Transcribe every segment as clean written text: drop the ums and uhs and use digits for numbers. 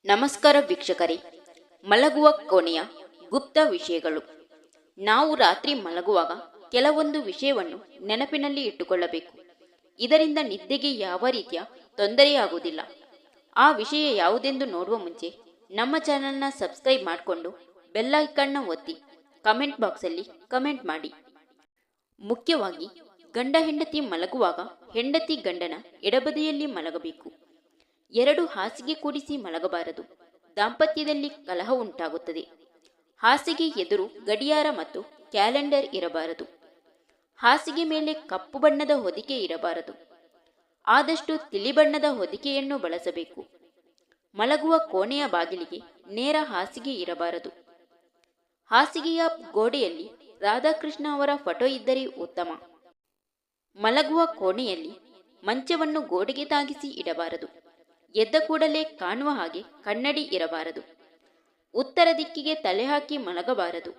ನಮಸ್ಕಾರ ವೀಕ್ಷಕರೇ. ಮಲಗುವ ಕೋಣೆಯ ಗುಪ್ತ ವಿಷಯಗಳು. ನಾವು ರಾತ್ರಿ ಮಲಗುವಾಗ ಕೆಲವೊಂದು ವಿಷಯವನ್ನು ನೆನಪಿನಲ್ಲಿ ಇಟ್ಟುಕೊಳ್ಳಬೇಕು. ಇದರಿಂದ ನಿದ್ದೆಗೆ ಯಾವ ರೀತಿಯ ತೊಂದರೆಯಾಗುವುದಿಲ್ಲ. ಆ ವಿಷಯ ಯಾವುದೆಂದು ನೋಡುವ ಮುಂಚೆ ನಮ್ಮ ಚಾನೆಲ್ನ ಸಬ್ಸ್ಕ್ರೈಬ್ ಮಾಡಿಕೊಂಡು ಬೆಲ್ ಐಕಾನ್ನ ಒತ್ತಿ ಕಮೆಂಟ್ ಬಾಕ್ಸಲ್ಲಿ ಕಮೆಂಟ್ ಮಾಡಿ. ಮುಖ್ಯವಾಗಿ ಗಂಡ ಹೆಂಡತಿ ಮಲಗುವಾಗ ಹೆಂಡತಿ ಗಂಡನ ಎಡಬದಿಯಲ್ಲಿ ಮಲಗಬೇಕು. ಎರಡು ಹಾಸಿಗೆ ಕೂಡಿಸಿ ಮಲಗಬಾರದು. ದಾಂಪತ್ಯದಲ್ಲಿ ಕಲಹ ಉಂಟಾಗುತ್ತದೆ. ಹಾಸಿಗೆ ಎದುರು ಗಡಿಯಾರ ಮತ್ತು ಕ್ಯಾಲೆಂಡರ್ ಇರಬಾರದು. ಹಾಸಿಗೆ ಮೇಲೆ ಕಪ್ಪು ಬಣ್ಣದ ಹೊದಿಕೆ ಇರಬಾರದು. ಆದಷ್ಟು ತಿಳಿ ಬಣ್ಣದ ಹೊದಿಕೆಯನ್ನು ಬಳಸಬೇಕು. ಮಲಗುವ ಕೋಣೆಯ ಬಾಗಿಲಿಗೆ ನೇರ ಹಾಸಿಗೆ ಇರಬಾರದು. ಹಾಸಿಗೆಯ ಗೋಡೆಯಲ್ಲಿ ರಾಧಾಕೃಷ್ಣ ಅವರ ಫೋಟೋ ಇದ್ದರೆ ಉತ್ತಮ. ಮಲಗುವ ಕೋಣೆಯಲ್ಲಿ ಮಂಚವನ್ನು ಗೋಡೆಗೆ ತಾಗಿಸಿ ಇಡಬಾರದು. ಎದ್ದ ಕೂಡಲೇ ಕಾಣುವ ಹಾಗೆ ಕನ್ನಡಿ ಇರಬಾರದು. ಉತ್ತರ ದಿಕ್ಕಿಗೆ ತಲೆ ಹಾಕಿ ಮಲಗಬಾರದು.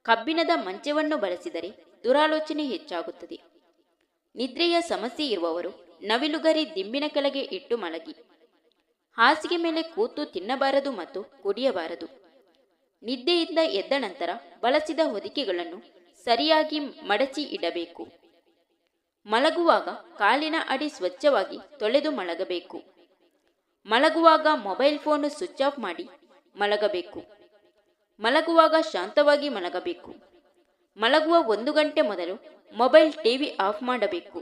ಕಬ್ಬಿಣದ ಮಂಚವನ್ನು ಬಳಸಿದರೆ ದುರಾಲೋಚನೆ ಹೆಚ್ಚಾಗುತ್ತದೆ. ನಿದ್ರೆಯ ಸಮಸ್ಯೆ ಇರುವವರು ನವಿಲುಗರಿ ದಿಂಬಿನ ಕೆಳಗೆ ಇಟ್ಟು ಮಲಗಿ. ಹಾಸಿಗೆ ಮೇಲೆ ಕೂತು ತಿನ್ನಬಾರದು ಮತ್ತು ಕುಡಿಯಬಾರದು. ನಿದ್ದೆಯಿಂದ ಎದ್ದ ನಂತರ ಬಳಸಿದ ಹೊದಿಕೆಗಳನ್ನು ಸರಿಯಾಗಿ ಮಡಚಿ ಇಡಬೇಕು. ಮಲಗುವಾಗ ಕಾಲಿನ ಅಡಿ ಸ್ವಚ್ಛವಾಗಿ ತೊಳೆದು ಮಲಗಬೇಕು. ಮಲಗುವಾಗ ಮೊಬೈಲ್ ಫೋನ್ ಸ್ವಿಚ್ ಆಫ್ ಮಾಡಿ ಮಲಗಬೇಕು. ಮಲಗುವಾಗ ಶಾಂತವಾಗಿ ಮಲಗಬೇಕು. ಮಲಗುವ 1 ಗಂಟೆ ಮೊದಲು ಮೊಬೈಲ್ ಟಿವಿ ಆಫ್ ಮಾಡಬೇಕು.